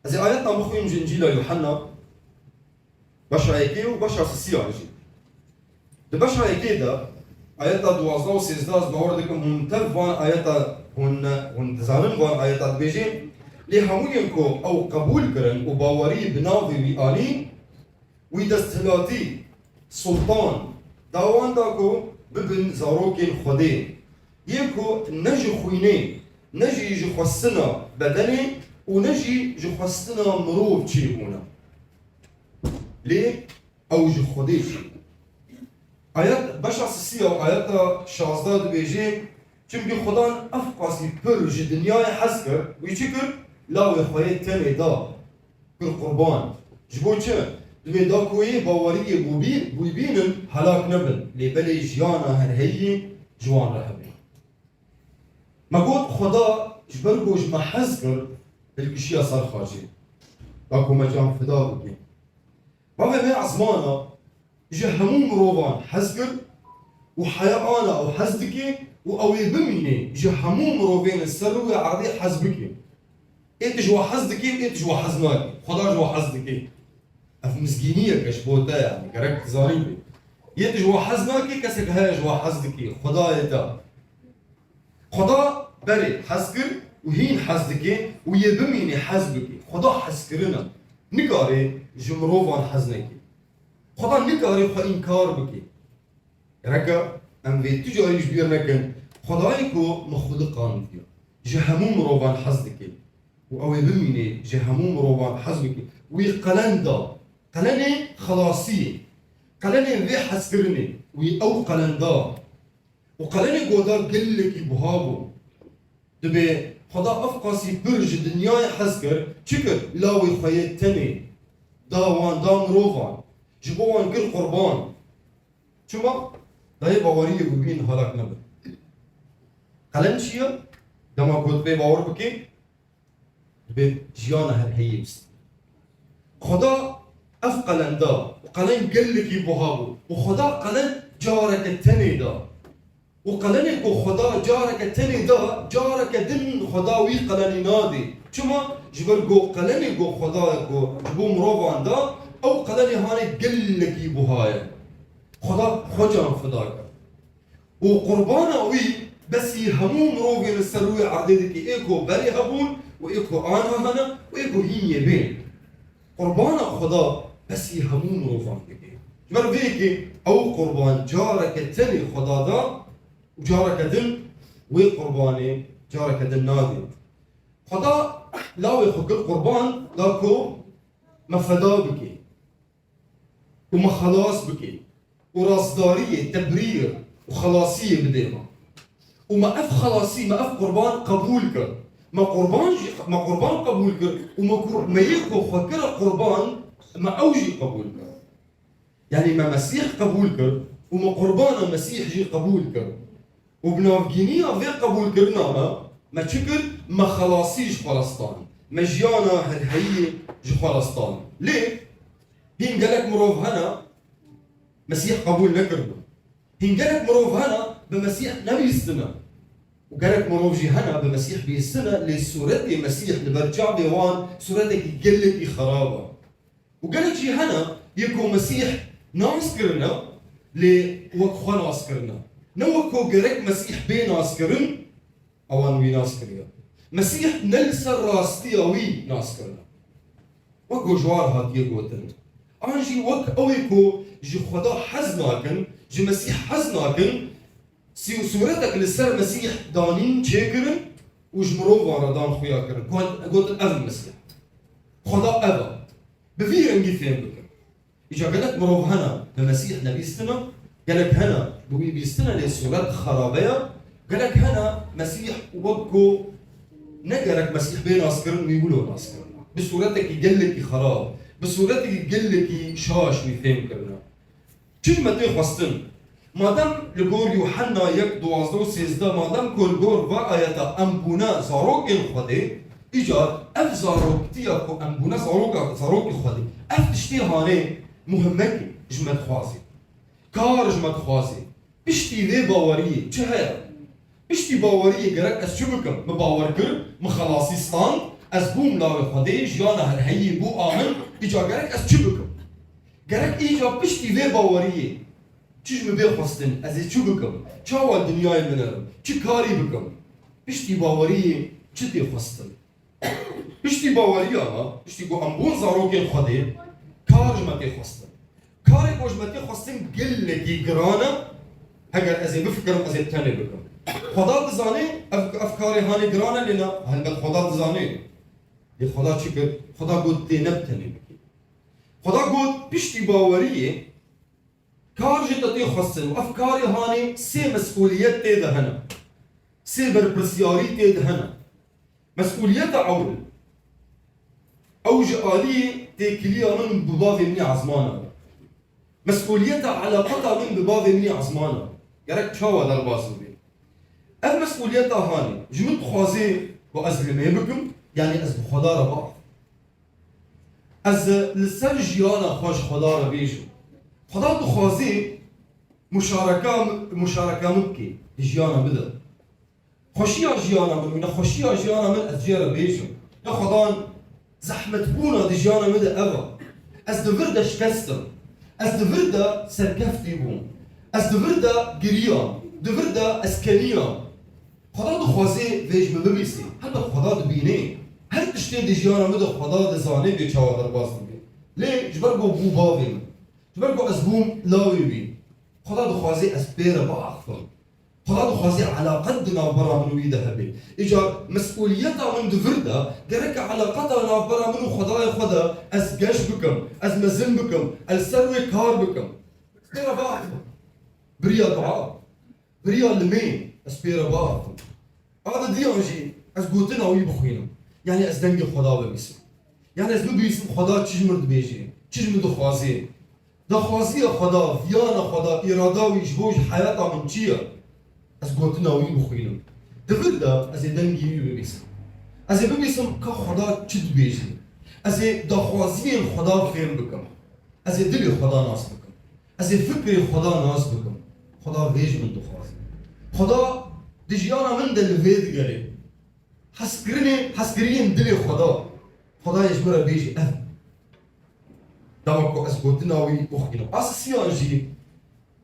از آیات بخویم انجیل یوحنا باشا یکی و باشا سیاجی. ده باشا یکی دا آیات 12 و 13 از باور دکم منتف وان آیات هن دزانن وان آیات بیجیم لی همونیم کو او قبول کرن و باوری بناوی وی آلی وی دستهلاتی سلطان داوان دا کو ببن زاروکین خوده یکو نجی خوینه نجی جخوستنا بدنی و نجی جخوستنا مروب چی بونا ليه؟ أو جو خديش. آيات بشع سيا وآيات شازداد بيجي چون بي خدان أفقاسي پر جي دنياي حسكر ويشكر لا ويخوية تاني دا كل قربان جبو چه؟ دمي دا كوي باوري بويبينن هلاك نبن لي بلي جيانا هنهي جوان رهبين ما قلت خدا جبرقو جما حسكر الكشيا صار خارجي داكو مجان فدا بكي بابا ما عزمانا جهمون مروبان حزقر وحيانا او حزدكي واوي بميني جهمون مروبين السروي عرضي حزبكي انت جوا حزدكي وانت جوا حزناكي خدا جوا حزدكي اف مسكينيه كشبوتا يعني كرك زاريبي انت جوا حزناكي كسك هاي جوا حزدكي خدا يدا خدا بري حزقر وهين حزدكي ويبميني حزبكي خدا حزقرنا نكاري جمروفان حزنكي خدا نكاري خا انكار بكي ركا ام في تجاري جبير نكن خدايكو مخلقان فيو جهموم مروفان حزنكي واوي بميني جهموم مروفان حزنكي وي قلندا قلني خلاصي قلني في حسكرني وي او قلندا وقلني قودا قلكي بهابو دبي خدا افقاسي برج دنياي حزكر شكر لاوي خيات تاني داوان دام روفان جبوان كل قربان شما داي باوريه ببين هلاك نبن قلن شيا دما قلت بي باور بكي دبي جيانا هي بس خدا افقلن دا وقلن قلكي بهابو وخدا قلن جارك التاني دا وقلنك خدا جارك التاني دا جارك دن خدا وي قلني نادي شما جبرقو قلنك خدا جبو مروفان دا او قلني هاني قلك بهايا خدا خجان فداك وقربانا وي بس يهمو مروفين السروي عددك ايكو بري هبون وايكو انا هنا وايكو هين يبين قربانا خدا بس يهمو مروفان بكي جبر فيكي او قربان جارك التاني خدا دا وجارك دن وقرباني جارك دن نادي خدا لا يخلق القربان داكو ما فدا بكي وما خلاص بكي ورصدارية تبرير وخلاصية بديما وما اف خلاصية ما اف قربان قبولك ما قربان قبولك وما ما يكو خكر قربان ما اوجي قبولك يعني ما مسيح قبولك وما قربان المسيح جي قبولك وبنافجينيا في قبول كرنا ما تشكر ما خلاصيش فلسطين ما جيانا هي جو فلسطين ليه؟ هين قالك مروف هنا مسيح قبول نكرنا هين قالك مروف هنا بمسيح نبي السنة وقالك مروف جي هنا بمسيح بي السنة لسورتي مسيح لبرجع بيوان سورتك يقلك خرابة وقالك جي هنا يكو مسيح ناس كرنا لوقخوا ناس كرنا نوكو جرك مسيح بين عسكرن اوان وي ناسكريا مسيح نلسر راستيا وي ناسكرنا وكو جوار هاتيه قوتن انجي وك اويكو جي خدا حزناكن جي مسيح حزناكن سيو صورتك لسر مسيح دانين تشيكرن وجمرو وارا دان خويا كرن قلت اف مسيح خدا افا بفيرنجي فين بكن اجا قالك مروف هنا بمسيح نبي السنه قالك هنا بيستنى للصورات خرابية قالك هنا مسيح وبكو نقرك مسيح بين عسكرين ويقولوا عسكرين بصورتك يقلك خراب بصورتك يقلك شاش ويفهم كرنا كلمة تخوستن مادام لغور يوحنا يك دوازدو سيزدا مادام كل غور وآياتا أمبونا زاروك الخدي إجا أف زاروك تياكو أمبونا زاروك الخدي أف تشتي هاني مهمكي جمد خوازي كارج مدخوازي بشتي ذي باورية چه هيا بشتي باورية قرق اس شو بكم مباور كر مخلاصي ستان از بوم لاوی خودی جیانا هر هیی بو آمن ایجا گرک از چی بکم گرک ایجا پشتی وی باوریه چیش می بخواستن از چی بکم چاوال دنیای منرم چی کاری بکم پشتی باوریه چی دی خواستن پشتی باوریه اما پشتی گو امبون زاروگین خودی کار جمعتی خواستن کاری گو جمعتی خواستن گلگی گرانه اگر از بفکرم از تنه بکم خدا دزانه افکاری هانی گرانه لینا هنگل خدا دزانه دی خدا چی کرد خدا گود دی نبتنه بکی خدا گود پشتی باوریه کار جدتی خواستن و افکاری هانی سه مسئولیت تیده هنه سه برپرسیاری تیده هنه مسئولیت اول اوج آلی تکلیه من بباوی منی عزمانه مسئولیت علاقتا من بباوی منی عزمانه گرک چاوا در بازو بی اف مسئولیت هانی جمعت خوازی و از لمه بکم یعنی از خدا را باق از لسر جیانا خوش خدا را بیشم خدا تو خوازی مشارکه مبکی جیانا بده خوشی جیانا من خوشی جیانا من از جیانا بیشم یا خدا زحمت بونا دی جیانا مده اوا از دورده شکستم از دورده سرکفتی بوم از دورده گریام دورده اسکنیام خدا دو خوازی ویج مبیسی هل خدا دو بینه هر تشتی دی جیانا مده خدا دو زانه بی چاوا در باز بی لی جبرگو بو باویم جبرگو از بوم لاوی بی خدا دو خوازی از بیر با اخفر خدا دو خوازی علاقت دنا برا منو بیده هبی ایجا مسئولیتا من دورده گرک علاقتا نابرا منو خدای خدا از گش بکم از مزن بکم از سروی کار بکم بیر با اخفر بریا دعا بریا لمین از بیر با اخفر هذا دیانجی از گوتن آوی بخوینم یعنی از دنگ خدا ببیسم یعنی از ببیسم خدا چیز مرد بیجی چیز مرد خوازی دخوازی خدا ویان خدا اراده و جبوج حیاتا من چیه از گوتن آوی بخوینم دورده از دنگی ببیسم از ببیسم که خدا چید بیجی از دخوازی خدا خیر بکم از دل خدا ناس بکم از فکر خدا ناس بکم خدا ویج من دخوازی خدا دیجیانا من دل وید گره حسکرین دل خدا یجبره بیجی دامکو از گوتن آوی بخوینم اساسیان جی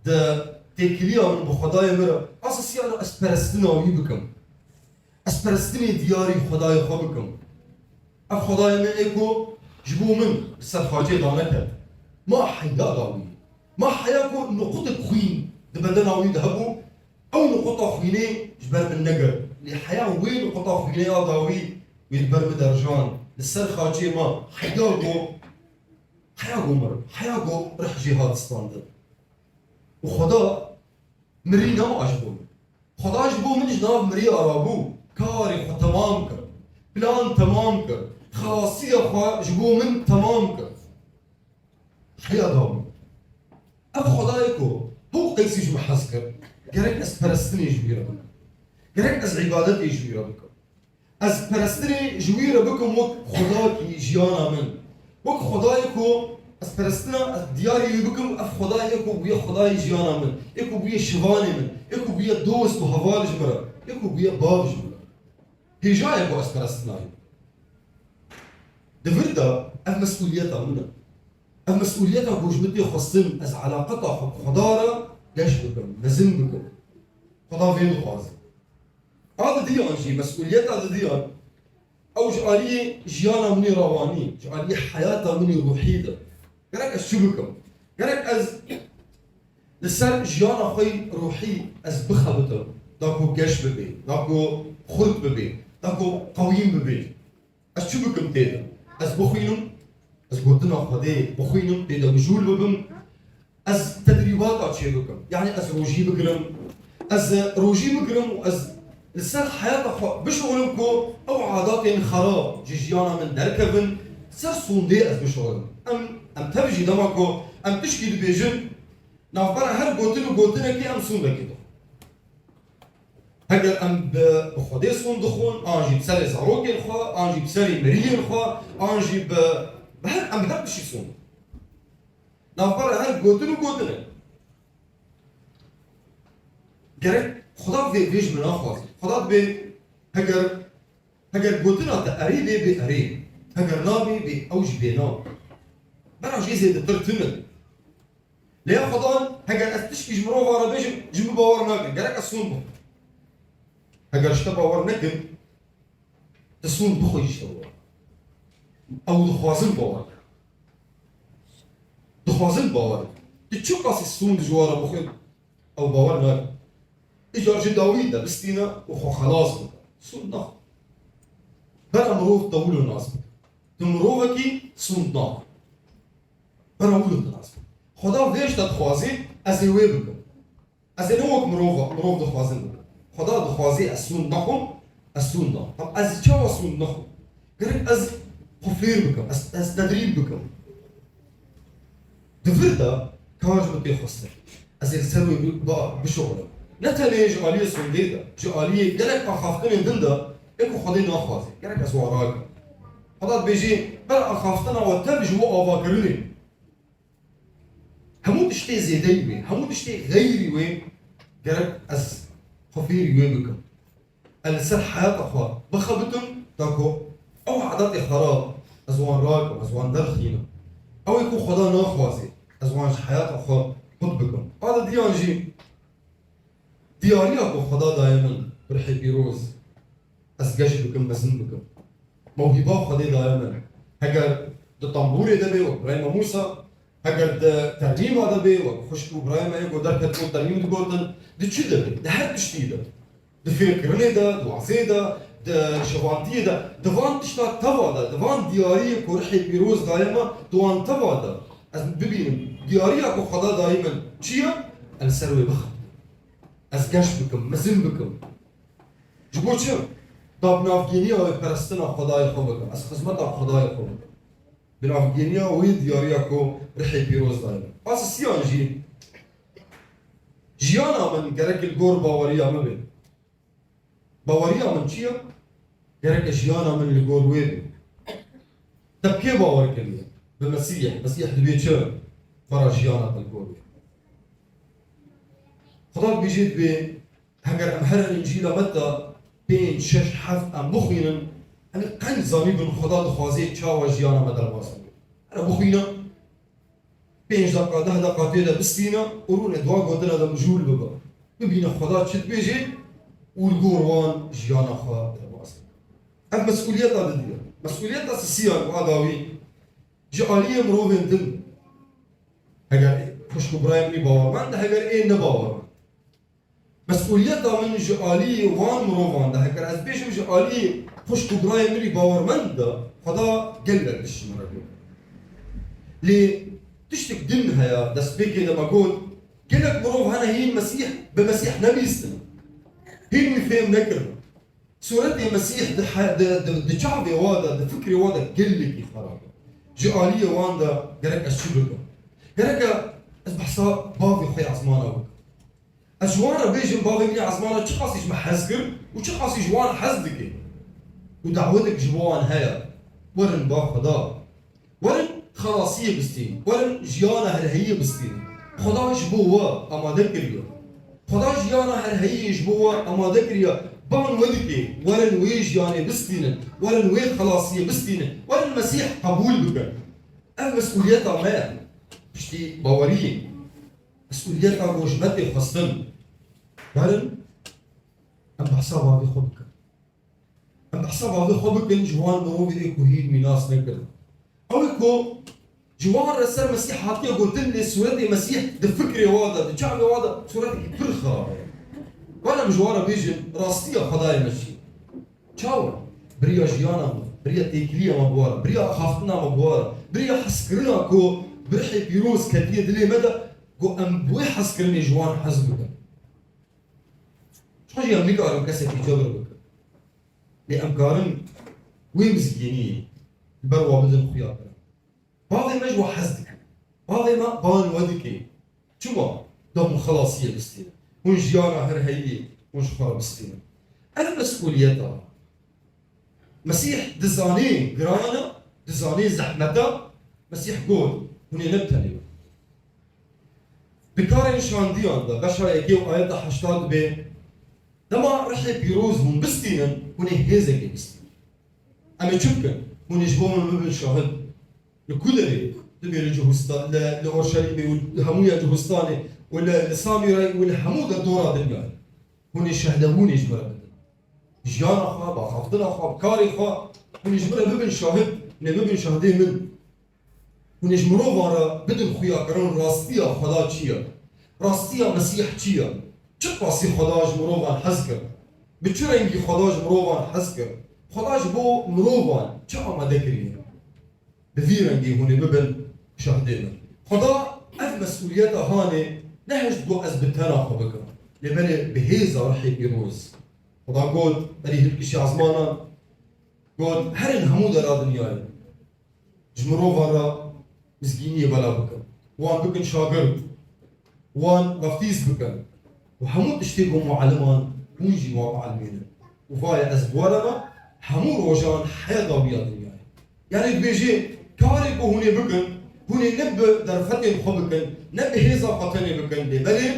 ده تکلیه من بخدای مرا اساسیان از پرستن آوی بکم از پرستن دیاری خدای خواه بکم اف خدای من ایکو جبو من سر خاجه دانه کرد ما حیا داوی ما حیا کو نقطه خوین ده بدن آوی ده هبو او نقطه خوینه جبر من نگر لحيا وين قطع خوينه داوي ويدبر بدرجان لسر خاجه ما حيا جو رح جهاد ستاندر وخدا مرينا ما عجبو خدا عجبو من جناب مري ارابو كاري خو تمام كر بلان تمام كر خاصية خو جبو من تمام كر حيا داوي اف خدايكو هو قيسي جمع حسكر قريك اس پرستني جبيرا گرک از عبادت جویره بکم از پرستنی جویره بکم وک خدا کی جیانا من وک خدای کو از پرستنا از دیاری بکم اف خدای کو بوی خدای جیانا من اكو بوی شوانی من اكو بوی دوست و حوالج مرا اكو بوی بابج مرا هجای کو از پرستنا دفردا اف مسئولیتا منه اف مسئولیتا بوجبتي خصم از علاقتا خدا را گش بکم مزن بکم خدا وين خوازم هذا ديان جي مسؤوليات هذا ديان او جعلي جيانا مني رواني جعلي حياتا مني روحيده قالك الشبكه قالك از لسر جيانا خوي روحي از بخبته داكو قش ببي داكو خلط ببي داكو قويم ببي الشبكه متيدا از بخوينم از قلتنا خدي بخوينم تيدا مجول ببم از تدريبات اتشي بكم يعني از روجي بقرم از روجي بقرم واز لسر حياتك بشغلكو او عادات خراب جيجيانا من دركبن سر صندي از بشغلن ام تبجي دمكو ام تشكي بيجن نافبرا هر قوتنا كي ام صنده كده هكذا ام بخودي صندخون انجي بسري زاروكي الخوا انجي بسري مريلي الخوا انجي بهر ام بهر بشي صند نافبرا هر قوتنا گرک خدا ویج من آخواست خدا به هەگەر گوتناتە ئەرێ بێ بێ ئەرێ هەگەر نابێ بێ ئەوش بێنا بەراژێ زێدەترتنە لێ خۆدان هەگەر ئەس تشتیش مرۆڤ بێژم ژم باوەڕ ناکەن گەرەک ئەسوون بم هەگەر شتە باوەڕ نەکەن دەسوون بخۆی شتەوە ئەو دخوازن باوەڕ دخوازن باوەڕ چ قاسی سوون دژوارە بخۆین ئەو باوەڕ ناکەن ئیجارژی داوی دەبستینە و خۆ خەلاص بکە سوون ناخ بەرە مرۆڤ دەول و ناز بکە تو مرۆڤێکی سوون ناخ بەرە ول و ناز بکە خدا وێش دەدخوازێ ئەز ێ وێ بکەم ئەز ێ نەوەک مرۆڤ دخوازن بکەم خدا دخوازێ ئەس سوون نەخۆم ئەس سوون ناخ ئەز چاوە سوون نەخۆم گەرەک ئەز خۆفێر بکەم ئەز تەدریب بکەم دڤردا کاژ بە پێخۆستە ئەز ێ سەر وێ بشۆڕم نەتەنێ ji aliyê sondê de ji aliyê gelek axaftinên din de êko Xwedê naxwaze gerek ez wan rakim Xweda dibêjê ber axaftina we tev ji bo avakirinê hemû tiştê zêdeyî wê hemû tiştê xeyrî wê gerek ez xwe fêrî wê bikim ez li ser heyata xwe bixebitim ta ku ew edetê xerab ez wan rakim ez wan derxînim ew ê ku Xweda naxwaze ez wan ji heyata xwe xut bikim ada diyan jî دیاریا کو خدا دایمن برحی پیروز از گشت بکم مزن بکم موهبه خدا دایمن اگر د تنبوری ده بی و ابراهیم موسی اگر د ترنیم ده بی و خوشک ابراهیم ایگو در کتو ترنیم ده گوتن ده چی ده بی؟ ده هر تشتی ده ده فکرنه ده ده وعزه ده ده شوانتیه ده ده وان تشتا توا ده ده وان دیاری کو رحی پیروز دایما دوان توا ده از ببینم دیاریا کو خدا دایمن چیه؟ السروی بخم از گشت بکم مزن بکم جبو چه؟ دابنافگینی و پرستنا خدای خو بکم از خدمت خدای خو بکم بنافگینی و دیاریا کو رحی پیروز دایمن پس سیان جی جیانا من گرک الگور باوریا مبین باوریا من چیه؟ گرک جیانا من الگور ویبین تب که باور کلیه؟ به مسیح دبی چه؟ برا جیانا الگور ویبین خدا بيجيت بي هجر ام هر الانجيل متى بين شش حرف ام بخينن انا قن زاني بن خدا دخوازي تشاو جيانا مدر باسم انا بخينا بين دقيقه 10 دقائق تيدا بستينا ورون دوا غدنا ده مجول ببا ببينا خدا تشت بيجي والقروان جيانا خا باسم ام مسؤوليات هذا دي مسؤوليات اساسيه واداوي جاليه مروفن دم هجر خوش ابراهيم لي باور من ده هجر ايه نباور مسؤوليتها من جالي وان مروان ده هكر از بيشم جالي خوش كبراي مري باورمند ده خدا قلبك الشمرة لي تشتك دينها يا دس بيكي لما قول قلك مروف هنا هي المسيح بمسيح نبي السنة هي المفهم نكرنا سورة المسيح ده شعبي وادا ده فكري وادا قلك يخرب جالي وان ده قلك الشبكة قلك از بحثا بافي خي عزمانه أجوانا بيجن بابي مني عزمانة چه خاصيش محزكر وچه خاصي جوان حزدكي ودعوتك جوان هيا ورن با خدا ورن خلاصية بستين ورن جيانا هرهية بستين خدا جبوه اما ذكريا خدا جيانا هرهية جبوه اما ذكريا بان ودكي ورن وي جياني بستين ورن وي خلاصية بستين ورن المسيح قبول بك المسؤوليات ما بشتي باوريين مسؤوليتها وجبتي خاصتن برن ام بحسابها بخبك ام بحسابها بخبك جوان مروبي ايكو هيد ميناس نكر او ايكو جوان رسال مسيح حاطيه قلت لي سورتي مسيح ده فكري وادا ده شعبي وادا سورتي كبير خراب وانا بجوارا بيجي راستيه خداي ماشي تشاو بريا جيانا بريا تيكليه مبوارا بريا خافتنا مبوارا بريا حسكرنا كو برحي بيروز كتير دلي مدى قو ام بوي حسكرني جوان حزبك شو جي امريكا ارم كسر في جبر بك لي امكارن وي مسكيني البروا بدن خيار باغي مجوا حزدك باغي ما بان ودكي شو دم خلاصيه بستينا ون جيانا هر هي ون شخار بستينا انا مسؤوليتها مسيح دزاني قرانا دزاني زحمته مسيح قول هني نبتلي بكارن شانديان ده بشر يجيو آيات حشتاد به دما رحلة بيروز هم بستينن هني هزك بستين اما تشبكن هون يجبون من شاهد لكل تبي لجهستان لأورشليم والهموية جهستاني ولا لساميرا ولا همود الدورة دنيا هون يشهدون يجبر بدن جيانا خا بخافتنا خا بكاري خا هون يجبر ببن شاهد نببن شاهدين من هون يجمروا وارا بدن خويا كرون راستيا خدا چيا راستيا مسيح چيا چه پاسی خدا جمروان حزکر به چه رنگی خدا جمروان حزکر خدا جبو مروان چه آماده کریه به وی رنگی هونی ببن شاهده خدا اف مسئولیت هانه نهش بو از بتنا خو بکن لبنه به هیزا رحی پیروز خدا قد اری هلکشی عزمانا قد هرین همو در دنیای جمروان را مسکینی بلا بکن وان بکن شاگرد وان وفتیز بکن وهمو تشتيقوا معلمان ونجي معلمين وفايا أزبوارنا همو روجان حياة بيض يعني بيجي كاريكو هوني بكن هوني نب در فتن خبكن نب هيزا قطني بكن ببلي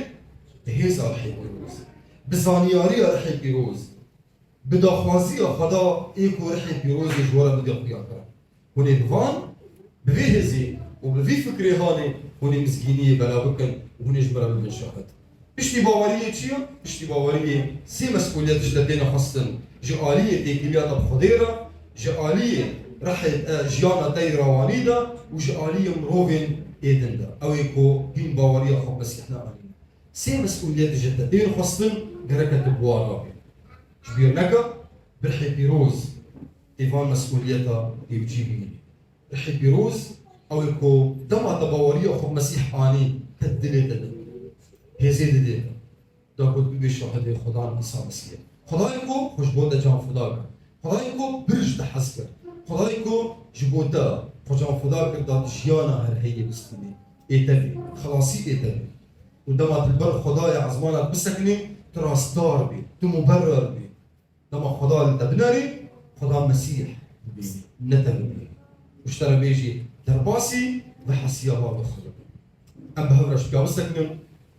هيزا رح يروز بزانياريا رح يروز بداخوازيا خدا ايكو رح يروز جوارا بدي قياكرا هوني بفان بفيهزي وبفي فكري هاني هوني مسكينية بلا بكن وهوني جمرا من شاهد پشتی باوریه چیه؟ پشتی باوریه سی مسئولیت جدتین خواستن جعالیه تکیلیات بخدیره جعالیه رحل جیانا تای روانی دا و جعالیه مروفین ایدن دا اوی کو هین باوریه خوب مسیحنا آنیم سی مسئولیت جدتین خواستن گرکت بوارا بین جبیر نکا برحی پیروز ایوان مسئولیتا ایبجی بینی برحی پیروز اوی کو دما باوریه خوب مسیح آنی تدلی تدلی هزید دیده دا بود بی شاهد خدا عیسی مسیح خدای کو خوشبود جان فدا کرد خدای کو برج ده حس کرد خدای کو جبودا خوشان فدا کرد داد جیانا هر هیه بستنی ایتبی خلاصی ایتبی و دما تلبر خدای عزمانت بسکنی تراستار بی تو مبرر بی دما خدا لتبناری خدا مسیح بی نتبنی وشتر بیجی درباسی و حسیابا بخدا ام بهورش بیا بسکنیم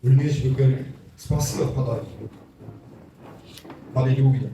والميش بكل سباسيو خداي. هاليلويا.